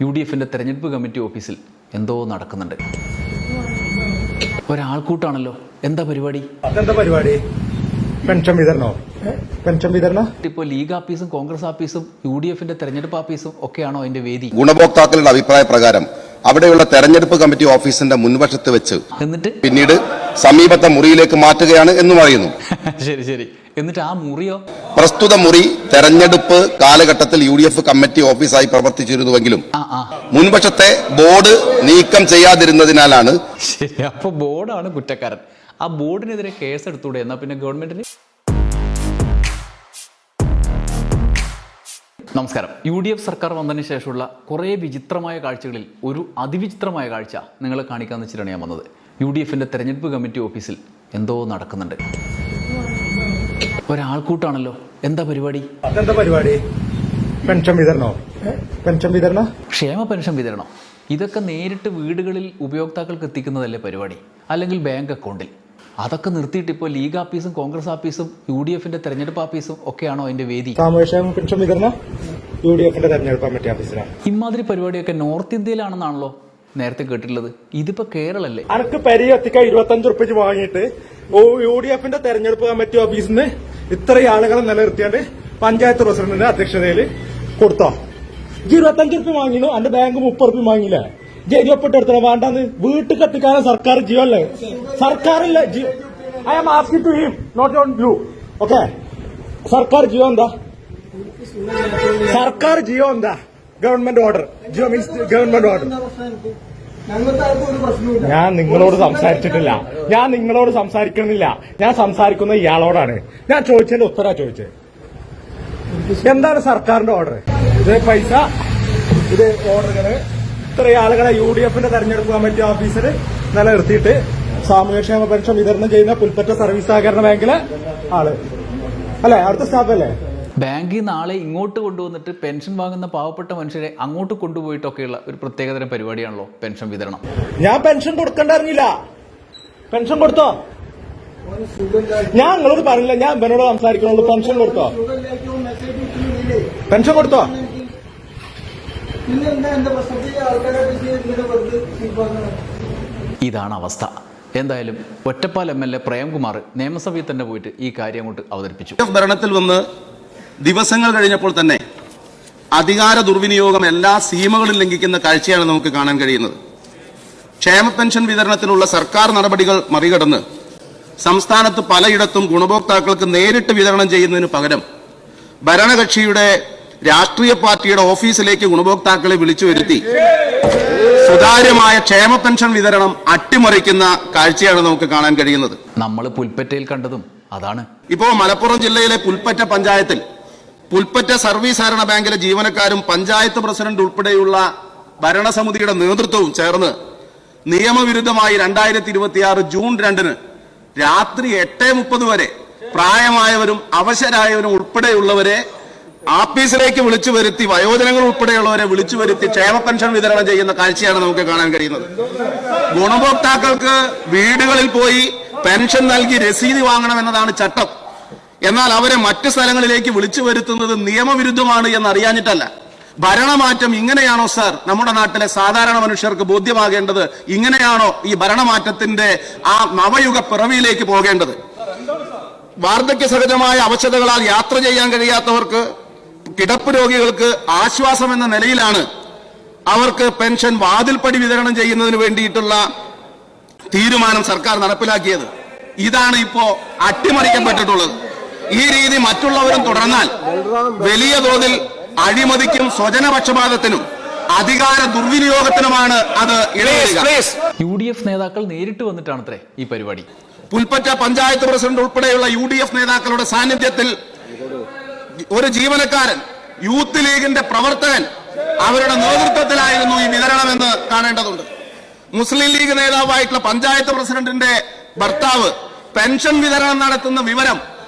UDFിന്റെ തെരഞ്ഞെടുപ്പ് കമ്മിറ്റി ഓഫീസിൽ എന്തോ നടക്കുന്നുണ്ട്. ഒരാൾക്കൂട്ടാണല്ലോ. എന്താ പരിപാടി? പെൻഷൻ വിതരണോ? ഇപ്പോൾ ലീഗ് ആഫീസും കോൺഗ്രസ് ആഫീസും UDFിന്റെ തെരഞ്ഞെടുപ്പ് ആഫീസും ഒക്കെയാണോ അതിന്റെ വേദി? ഗുണഭോക്താക്കളുടെ അഭിപ്രായ പ്രകാരം അവിടെയുള്ള തെരഞ്ഞെടുപ്പ് കമ്മിറ്റി ഓഫീസിന്റെ മുൻവശത്ത് വെച്ച് എന്നിട്ട് പിന്നീട് സമീപത്തെ മുറിയിലേക്ക് മാറ്റുകയാണ് എന്നും അറിയുന്നു. ശരി. എന്നിട്ട് ആ മുറിയോ? പ്രസ്തുത മുറി തെരഞ്ഞെടുപ്പ് കാലഘട്ടത്തിൽ UDF കമ്മിറ്റി ഓഫീസായി പ്രവർത്തിച്ചിരുന്നുവെങ്കിലും മുൻവശത്തെ ബോർഡ് നീക്കം ചെയ്യാതിരുന്നതിനാലാണ്. ശരി, അപ്പൊ ബോർഡാണ് കുറ്റക്കാരൻ. ആ ബോർഡിനെതിരെ കേസെടുത്തൂടെ? എന്നാ പിന്നെ ഗവൺമെന്റിന്. നമസ്കാരം. UDF സർക്കാർ വന്നതിന് ശേഷമുള്ള കുറേ വിചിത്രമായ കാഴ്ചകളിൽ ഒരു അതിവിചിത്രമായ കാഴ്ച നിങ്ങളെ കാണിക്കാന്ന് വെച്ചിട്ടാണ് ഞാൻ വന്നത്. UDFിന്റെ തെരഞ്ഞെടുപ്പ് കമ്മിറ്റി ഓഫീസിൽ എന്തോ നടക്കുന്നുണ്ട്. ഒരാൾക്കൂട്ടാണല്ലോ. എന്താ പരിപാടി? പെൻഷൻ വിതരണോ? ക്ഷേമ പെൻഷൻ വിതരണം. ഇതൊക്കെ നേരിട്ട് വീടുകളിൽ ഉപയോക്താക്കൾക്ക് എത്തിക്കുന്നതല്ലേ പരിപാടി? അല്ലെങ്കിൽ ബാങ്ക് അക്കൗണ്ടിൽ. അതൊക്കെ നിർത്തിയിട്ട് ഇപ്പോൾ ലീഗ് ആഫീസും കോൺഗ്രസ് ആഫീസും UDFിന്റെ തെരഞ്ഞെടുപ്പ് ആഫീസും ഒക്കെയാണോ അതിന്റെ വേദി? സാമൂഹ്യക്ഷേമ പെൻഷൻ വിതരണം UDFിന്റെ തെരഞ്ഞെടുപ്പ് കമ്മിറ്റി ഓഫീസിലാണ്. ഇമാതിരി പരിപാടിയൊക്കെ നോർത്ത് ഇന്ത്യയിലാണെന്നാണല്ലോ നേരത്തെ കേട്ടിട്ടുള്ളത്. ഇതിപ്പോ കേരളല്ലേ? അനക്ക് പരി എത്തിക്കാൻ 25 ഉറുപ്പിക വാങ്ങിയിട്ട് UDFിന്റെ തെരഞ്ഞെടുപ്പ് കമ്മിറ്റി ഓഫീസിൽ നിന്ന് ഇത്രയും ആളുകളെ നിലനിർത്തിയാണ്ട് പഞ്ചായത്ത് പ്രസിഡന്റിന്റെ അധ്യക്ഷതയിൽ കൊടുത്തോ? 25 ഉറുപ്പിക വാങ്ങിനു, അന്റെ ബാങ്ക് 30 ഉറുപ്പിക വാങ്ങിയില്ലേ? ജയിലൊപ്പിട്ടെടുത്തോ? വേണ്ടെന്ന് വീട്ടിൽ എത്തിക്കാനും സർക്കാർ ജിയോ അല്ലേ? സർക്കാരില്ല G O. I am asking to him, not on you. Okay, സർക്കാർ ജിയോ എന്താ? സർക്കാർ ജിയോ എന്താ? Government order. G O means government order. ഞാൻ നിങ്ങളോട് സംസാരിച്ചിട്ടില്ല. ഞാൻ നിങ്ങളോട് സംസാരിക്കുന്നില്ല. ഞാൻ സംസാരിക്കുന്ന ഇയാളോടാണ്. ഞാൻ ചോദിച്ചതിന്റെ ഉത്തരാ ചോദിച്ചത്. എന്താണ് സർക്കാരിന്റെ ഓർഡർ? ഇത് പൈസ, ഇത് ഓർഡറുകള്, ഇത്രയും ആളുകളെ UDFിന്റെ തെരഞ്ഞെടുപ്പ് കമ്മിറ്റി ഓഫീസിൽ നിലനിർത്തിയിട്ട് സാമൂഹ്യക്ഷേമ പെൻഷൻ വിതരണം ചെയ്യുന്ന പുൽപ്പറ്റ സർവീസ് സഹകരണ ബാങ്കിലെ ആള് അല്ലെ? അവിടുത്തെ സ്റ്റാഫ് അല്ലേ? ബാങ്കിൽ നാളെ ഇങ്ങോട്ട് കൊണ്ടുവന്നിട്ട് പെൻഷൻ വാങ്ങുന്ന പാവപ്പെട്ട മനുഷ്യരെ അങ്ങോട്ട് കൊണ്ടുപോയിട്ടൊക്കെയുള്ള ഒരു പ്രത്യേകതരം പരിപാടിയാണല്ലോ പെൻഷൻ വിതരണം. ഞാൻ പെൻഷൻ കൊടുക്കണ്ടറിഞ്ഞില്ല. പെൻഷൻ കൊടുത്തോ? ഞാൻ നിങ്ങളോട് പറഞ്ഞില്ല, ഞാൻ ഇവനോട് സംസാരിക്കണുള്ളൂ. പെൻഷൻ കൊടുത്തോ? പെൻഷൻ കൊടുത്തോ? ഇതാണ് അവസ്ഥ. എന്തായാലും ഒറ്റപ്പാൽ MLA പ്രേംകുമാർ നിയമസഭയിൽ തന്നെ പോയിട്ട് ഈ കാര്യം അങ്ങോട്ട് അവതരിപ്പിച്ചു. ഭരണത്തിൽ വന്ന് ദിവസങ്ങൾ കഴിഞ്ഞപ്പോൾ തന്നെ അധികാര ദുർവിനിയോഗം എല്ലാ സീമകളും ലംഘിക്കുന്ന കാഴ്ചയാണ് നമുക്ക് കാണാൻ കഴിയുന്നത്. ക്ഷേമ പെൻഷൻ വിതരണത്തിനുള്ള സർക്കാർ നടപടികൾ മറികടന്ന് സംസ്ഥാനത്ത് പലയിടത്തും ഗുണഭോക്താക്കൾക്ക് നേരിട്ട് വിതരണം ചെയ്യുന്നതിന് പകരം ഭരണകക്ഷിയുടെ രാഷ്ട്രീയ പാർട്ടിയുടെ ഓഫീസിലേക്ക് ഗുണഭോക്താക്കളെ വിളിച്ചു വരുത്തി സുതാര്യമായ ക്ഷേമ പെൻഷൻ വിതരണം അട്ടിമറിക്കുന്ന കാഴ്ചയാണ് നമുക്ക് കാണാൻ കഴിയുന്നത്. നമ്മൾ പുൽപ്പറ്റയിൽ കണ്ടതും അതാണ്. ഇപ്പോ മലപ്പുറം ജില്ലയിലെ പുൽപ്പറ്റ പഞ്ചായത്തിൽ പുൽപ്പറ്റ സർവീസ് സഹകരണ ബാങ്കിലെ ജീവനക്കാരും പഞ്ചായത്ത് പ്രസിഡന്റ് ഉൾപ്പെടെയുള്ള ഭരണസമിതിയുടെ നേതൃത്വവും ചേർന്ന് നിയമവിരുദ്ധമായി 2026 ജൂൺ 2 രാത്രി 8:30 വരെ പ്രായമായവരും അവശരായവരും ഉൾപ്പെടെയുള്ളവരെ ആഫീസിലേക്ക് വിളിച്ചു വരുത്തി, വയോജനങ്ങൾ ഉൾപ്പെടെയുള്ളവരെ വിളിച്ചു വരുത്തി ക്ഷേമ പെൻഷൻ വിതരണം ചെയ്യുന്ന കാഴ്ചയാണ് നമുക്ക് കാണാൻ കഴിയുന്നത്. ഗുണഭോക്താക്കൾക്ക് വീടുകളിൽ പോയി പെൻഷൻ നൽകി രസീത് വാങ്ങണമെന്നതാണ് ചട്ടം. എന്നാൽ അവരെ മറ്റ് സ്ഥലങ്ങളിലേക്ക് വിളിച്ചു വരുത്തുന്നത് നിയമവിരുദ്ധമാണ് എന്നറിയാഞ്ഞിട്ടല്ല. ഭരണമാറ്റം ഇങ്ങനെയാണോ സാർ നമ്മുടെ നാട്ടിലെ സാധാരണ മനുഷ്യർക്ക് ബോധ്യമാകേണ്ടത്? ഇങ്ങനെയാണോ ഈ ഭരണമാറ്റത്തിന്റെ ആ നവയുഗ പിറവിയിലേക്ക് പോകേണ്ടത്? വാർദ്ധക്യ സഹജമായ അവശതകളാൽ യാത്ര ചെയ്യാൻ കഴിയാത്തവർക്ക്, കിടപ്പ് രോഗികൾക്ക് ആശ്വാസം എന്ന നിലയിലാണ് അവർക്ക് പെൻഷൻ വാതിൽപ്പടി വിതരണം ചെയ്യുന്നതിന് വേണ്ടിയിട്ടുള്ള തീരുമാനം സർക്കാർ നടപ്പിലാക്കിയത്. ഇതാണ് ഇപ്പോ അട്ടിമറിക്കപ്പെട്ടിട്ടുള്ളത്. ഈ രീതി മറ്റുള്ളവരും തുടർന്നാൽ വലിയ തോതിൽ അഴിമതിക്കും സ്വജനപക്ഷപാതത്തിനും അധികാര ദുർവിനിയോഗത്തിനുമാണ് അത് ഇടയാക്കുക. UDF നേതാക്കൾ നേരിട്ട് വന്നിട്ടാണത്രേ ഈ പരിപാടി. പുൽപ്പറ്റ പഞ്ചായത്ത് പ്രസിഡന്റ് ഉൾപ്പെടെയുള്ള UDF നേതാക്കളുടെ സാന്നിധ്യത്തിൽ ഒരു ജീവനക്കാരൻ, യൂത്ത് ലീഗിന്റെ പ്രവർത്തകൻ, അവരുടെ നേതൃത്വത്തിലായിരുന്നു ഈ വിതരണമെന്ന് കാണേണ്ടതുണ്ട്. മുസ്ലിം ലീഗ് നേതാവായിട്ടുള്ള പഞ്ചായത്ത് പ്രസിഡന്റിന്റെ ഭർത്താവ് പെൻഷൻ വിതരണം നടത്തുന്ന വിവരം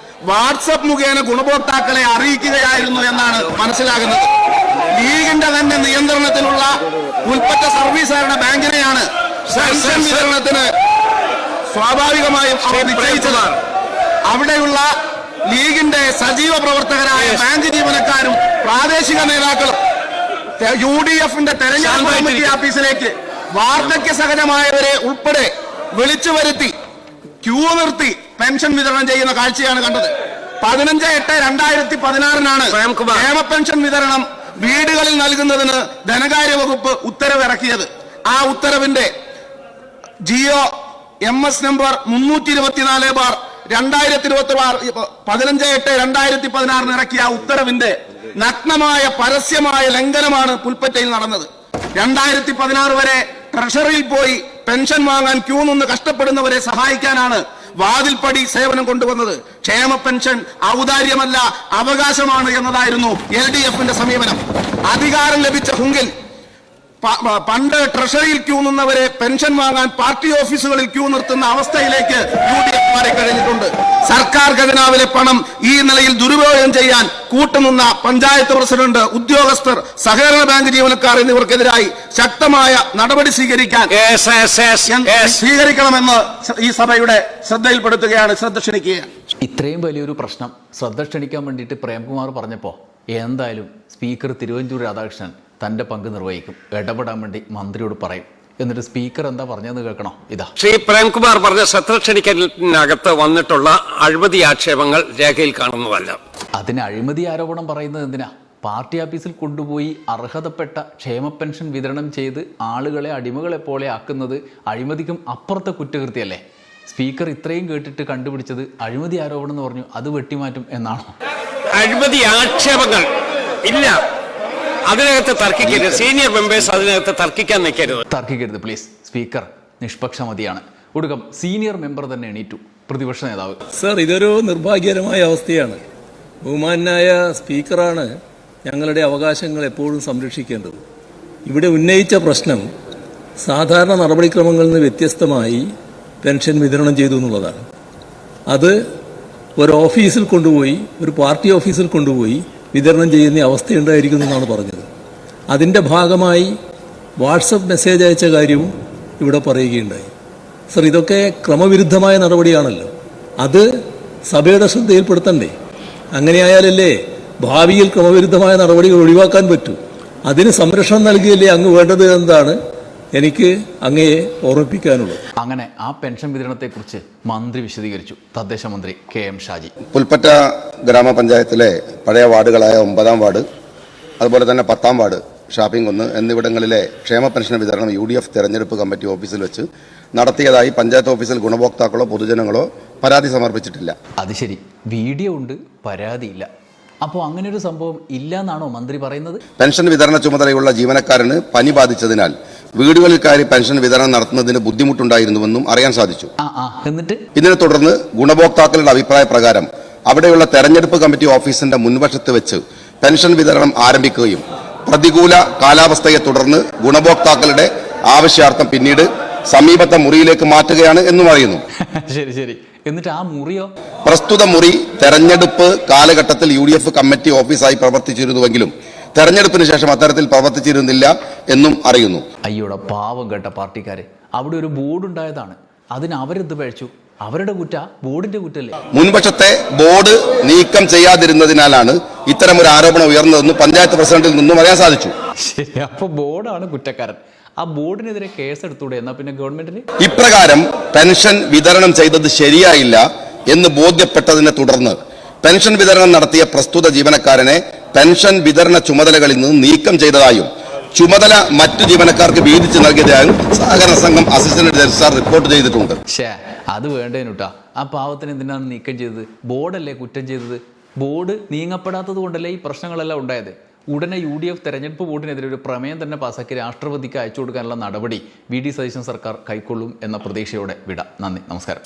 വാട്സപ്പ് മുഖേന ഗുണഭോക്താക്കളെ അറിയിക്കുകയായിരുന്നു എന്നാണ് മനസ്സിലാകുന്നത്. ലീഗിന്റെ തന്നെ നിയന്ത്രണത്തിലുള്ള പുൽപ്പറ്റ സർവീസ് സഹകരണ ബാങ്കിനെയാണ് പെൻഷൻ വിതരണത്തിന് സ്വാഭാവികമായും അവർ നിശ്ചയിച്ചതാണ്. അവിടെയുള്ള ലീഗിന്റെ സജീവ പ്രവർത്തകരായ ബാങ്ക് ജീവനക്കാരും പ്രാദേശിക നേതാക്കളും UDFന്റെ തെരഞ്ഞെടുപ്പ് കമ്മിറ്റി ഓഫീസിലേക്ക് വാർദ്ധക്യ സഹജമായവരെ ഉൾപ്പെടെ വിളിച്ചു വരുത്തി ക്യൂ നിർത്തി പെൻഷൻ വിതരണം ചെയ്യുന്ന കാഴ്ചയാണ് കണ്ടത്. 15/8/2016 ക്ഷേമ പെൻഷൻ വിതരണം വീടുകളിൽ നൽകുന്നതിന് ധനകാര്യ വകുപ്പ് ഉത്തരവിറക്കിയത്. ആ ഉത്തരവിന്റെ ജിയോ MS നമ്പർ 324/2016 15/8/2016 ഇറക്കിയ ആ ഉത്തരവിന്റെ നഗ്നമായ പരസ്യമായ ലംഘനമാണ് പുൽപ്പറ്റയിൽ നടന്നത്. 2016 വരെ ട്രഷറിയിൽ പോയി പെൻഷൻ വാങ്ങാൻ ക്യൂ നിന്ന് കഷ്ടപ്പെടുന്നവരെ സഹായിക്കാനാണ് വാതിൽപ്പടി സേവനം കൊണ്ടുവന്നത്. ക്ഷേമ പെൻഷൻ ഔദാര്യമല്ല, അവകാശമാണ് എന്നതായിരുന്നു LDFന്റെ സമീപനം. അധികാരം ലഭിച്ച ഹുങ്കിൽ പണ്ട് ട്രഷറിയിൽ ക്യൂ നിന്നവരെ പെൻഷൻ വാങ്ങാൻ പാർട്ടി ഓഫീസുകളിൽ ക്യൂ നിർത്തുന്ന അവസ്ഥയിലേക്ക് UDF മാറിക്കഴിഞ്ഞിട്ടുണ്ട്. സർക്കാർ ഖജനാവിലെ പണം ഈ നിലയിൽ ദുരുപയോഗം ചെയ്യാൻ കൂട്ടുനിന്ന പഞ്ചായത്ത് പ്രസിഡന്റ്, ഉദ്യോഗസ്ഥർ, സഹകരണ ബാങ്ക് ജീവനക്കാർ എന്നിവർക്കെതിരായി ശക്തമായ നടപടി സ്വീകരിക്കണമെന്ന് ഈ സഭയുടെ ശ്രദ്ധയിൽപ്പെടുത്തുകയാണ്, ശ്രദ്ധ ക്ഷണിക്കുകയാണ്. ഇത്രയും വലിയൊരു പ്രശ്നം ശ്രദ്ധ ക്ഷണിക്കാൻ വേണ്ടിയിട്ട് പ്രേംകുമാർ പറഞ്ഞപ്പോൾ എന്തായാലും സ്പീക്കർ തിരുവഞ്ചൂർ രാധാകൃഷ്ണൻ തൻ്റെ പങ്ക് നിർവഹിക്കും, ഇടപെടാൻ വേണ്ടി മന്ത്രിയോട് പറയും. എന്നിട്ട് സ്പീക്കർ എന്താ പറഞ്ഞതെന്ന് കേൾക്കണോ? ഇതാ ശ്രീ പ്രേംകുമാർ പറഞ്ഞ ശ്രദ്ധ ക്ഷണിക്കലിനകത്ത് വന്നിട്ടുള്ള അഴിമതി ആക്ഷേപങ്ങൾ രേഖയിൽ കാണുന്നതല്ല. അതിന് അഴിമതി ആരോപണം പറയുന്നത് എന്തിനാ? പാർട്ടി ഓഫീസിൽ കൊണ്ടുപോയി അർഹതപ്പെട്ട ക്ഷേമ പെൻഷൻ വിതരണം ചെയ്ത് ആളുകളെ അടിമകളെ പോലെ ആക്കുന്നത് അഴിമതിക്കും അപ്പുറത്തെ കുറ്റകൃത്യല്ലേ? സ്പീക്കർ ഇത്രയും കേട്ടിട്ട് കണ്ടുപിടിച്ചത് അഴിമതി ആരോപണം എന്ന് പറഞ്ഞു അത് വെട്ടിമാറ്റും എന്നാണോ? അഴിമതി ആക്ഷേപങ്ങൾ ഇല്ല, അതിനകത്ത് തർക്കിക്കരുത്. സീനിയർ മെമ്പേഴ്സ് അതിനകത്ത് തർക്കിക്കാൻ നിൽക്കരുത്. തർക്കിക്കരുത് പ്ലീസ്. സ്പീക്കർ നിഷ്പക്ഷമതിയാണ്. ഒടുക്കം സീനിയർ മെമ്പർ തന്നെ എണീറ്റു, പ്രതിപക്ഷ നേതാവ്. സർ, ഇതൊരു നിർഭാഗ്യകരമായ അവസ്ഥയാണ്. ബഹുമാനായ സ്പീക്കറാണ് ഞങ്ങളുടെ അവകാശങ്ങൾ എപ്പോഴും സംരക്ഷിക്കേണ്ടത്. ഇവിടെ ഉന്നയിച്ച പ്രശ്നം സാധാരണ നടപടിക്രമങ്ങളിൽ നിന്ന് വ്യത്യസ്തമായി പെൻഷൻ വിതരണം ചെയ്തു എന്നുള്ളതാണ്. അത് ഒരു ഓഫീസിൽ കൊണ്ടുപോയി, ഒരു പാർട്ടി ഓഫീസിൽ കൊണ്ടുപോയി വിതരണം ചെയ്യുന്ന അവസ്ഥയുണ്ടായിരിക്കുന്നു എന്നാണ് പറഞ്ഞത്. അതിൻ്റെ ഭാഗമായി വാട്സപ്പ് മെസ്സേജ് അയച്ച കാര്യവും ഇവിടെ പറയുകയുണ്ടായി. സർ, ഇതൊക്കെ ക്രമവിരുദ്ധമായ നടപടിയാണല്ലോ. അത് സഭയുടെ ശ്രദ്ധയിൽപ്പെടുത്തണ്ടേ? അങ്ങനെയായാലല്ലേ ഭാവിയിൽ ക്രമവിരുദ്ധമായ നടപടികൾ ഒഴിവാക്കാൻ പറ്റൂ. അതിന് സംരക്ഷണം നൽകിയല്ലേ അങ്ങ് വേണ്ടത് എന്നതാണ് എനിക്ക് അങ്ങയെ ഓർമ്മിപ്പിക്കാനുള്ളത്. അങ്ങനെ ആ പെൻഷൻ വിതരണത്തെക്കുറിച്ച് മന്ത്രി വിശദീകരിച്ചു. തദ്ദേശ മന്ത്രി KM ഷാജി. പുൽപ്പറ്റ ഗ്രാമപഞ്ചായത്തിലെ പഴയ വാർഡുകളായ 9-ാം വാർഡ്, അതുപോലെ തന്നെ 10-ാം വാർഡ്, ഷാപ്പിംഗ് 1 എന്നിവിടങ്ങളിലെ ക്ഷേമ പെൻഷൻ വിതരണം UDF തെരഞ്ഞെടുപ്പ് കമ്മിറ്റി ഓഫീസിൽ വെച്ച് നടത്തിയതായി പഞ്ചായത്ത് ഓഫീസിൽ ഗുണഭോക്താക്കളോ പൊതുജനങ്ങളോ പരാതി സമർപ്പിച്ചിട്ടില്ല. അത് ശരി, വീഡിയോ ഉണ്ട്, പരാതിയില്ല. അപ്പോൾ അങ്ങനെ ഒരു സംഭവം ഇല്ല എന്നാണോ മന്ത്രി പറയുന്നത്? പെൻഷൻ വിതരണ ചുമതലയുള്ള ജീവനക്കാരന് പനി ബാധിച്ചതിനാൽ വീടുകളിൽ കയറി പെൻഷൻ വിതരണം നടത്തുന്നതിന് ബുദ്ധിമുട്ടുണ്ടായിരുന്നുവെന്നും അറിയാൻ സാധിച്ചു. എന്നിട്ട് ഇതിനെ തുടർന്ന് ഗുണഭോക്താക്കളുടെ അഭിപ്രായ പ്രകാരം അവിടെയുള്ള തെരഞ്ഞെടുപ്പ് കമ്മിറ്റി ഓഫീസിന്റെ മുൻവശത്ത് വെച്ച് പെൻഷൻ വിതരണം ആരംഭിക്കുകയും പ്രതികൂല കാലാവസ്ഥയെ തുടർന്ന് ഗുണഭോക്താക്കളുടെ ആവശ്യാർത്ഥം പിന്നീട് സമീപത്തെ മുറിയിലേക്ക് മാറ്റുകയാണ് എന്നും അറിയുന്നു. ശരി ശരി, എന്നിട്ട് ആ മുറിയോ? പ്രസ്തുത മുറി തെരഞ്ഞെടുപ്പ് കാലഘട്ടത്തിൽ UDF കമ്മിറ്റി ഓഫീസായി പ്രവർത്തിച്ചിരുന്നുവെങ്കിലും തെരഞ്ഞെടുപ്പിന് ശേഷം അത്തരത്തിൽ പ്രവർത്തിച്ചിരുന്നില്ല എന്നും അറിയുന്നു. അയ്യോടെ പാവം കേട്ട പാർട്ടിക്കാര്. അവിടെ ഒരു ബോർഡ് ഉണ്ടായതാണ്, അതിന് അവരെന്ത് പഴിച്ചു? അവരുടെ കുറ്റ, ബോർഡിന്റെ കുറ്റല്ലേ? മുൻവശത്തെ ബോർഡ് നീക്കം ചെയ്യാതിരുന്നതിനാലാണ് ഇത്തരമൊരു ആരോപണം ഉയർന്നതെന്ന് പഞ്ചായത്ത് പ്രസിഡന്റിൽ നിന്നും അറിയാൻ സാധിച്ചു. ശരി, അപ്പൊ ബോർഡാണ് കുറ്റക്കാരൻ. ആ ബോർഡിനെതിരെ കേസെടുത്തൂടെ? എന്നാ പിന്നെ ഗവൺമെന്റിന് ഇപ്രകാരം പെൻഷൻ വിതരണം ചെയ്തത് ശരിയായില്ല എന്ന് ബോധ്യപ്പെട്ടതിനെ തുടർന്ന് പെൻഷൻ വിതരണം നടത്തിയ പ്രസ്തുത ജീവനക്കാരനെ പെൻഷൻ വിതരണ ചുമതലകളിൽ നിന്ന് നീക്കം ചെയ്തതായും ചുമതല മറ്റു ജീവനക്കാർക്ക് വീതിച്ച് നൽകിയതായും സഹകരണ സംഘം അസിസ്റ്റന്റ് രജിസ്ട്രാർ റിപ്പോർട്ട് ചെയ്തിട്ടുണ്ട്. അത് വേണ്ടേനുട്ടാ. ആ പാവത്തിന് എന്തിനാണ് നീക്കം ചെയ്തത്? ബോർഡല്ലേ കുറ്റം ചെയ്തത്. ബോർഡ് നീങ്ങപ്പെടാത്തത് കൊണ്ടല്ലേ ഈ പ്രശ്നങ്ങളെല്ലാം ഉണ്ടായത്. ഉടനെ UDF തെരഞ്ഞെടുപ്പ് ബോർഡിനെതിരെ ഒരു പ്രമേയം തന്നെ പാസാക്കി രാഷ്ട്രപതിക്ക് അയച്ചു കൊടുക്കാനുള്ള നടപടി VD സതീശൻ സർക്കാർ കൈക്കൊള്ളും എന്ന പ്രതീക്ഷയോടെ വിടാം. നന്ദി, നമസ്കാരം.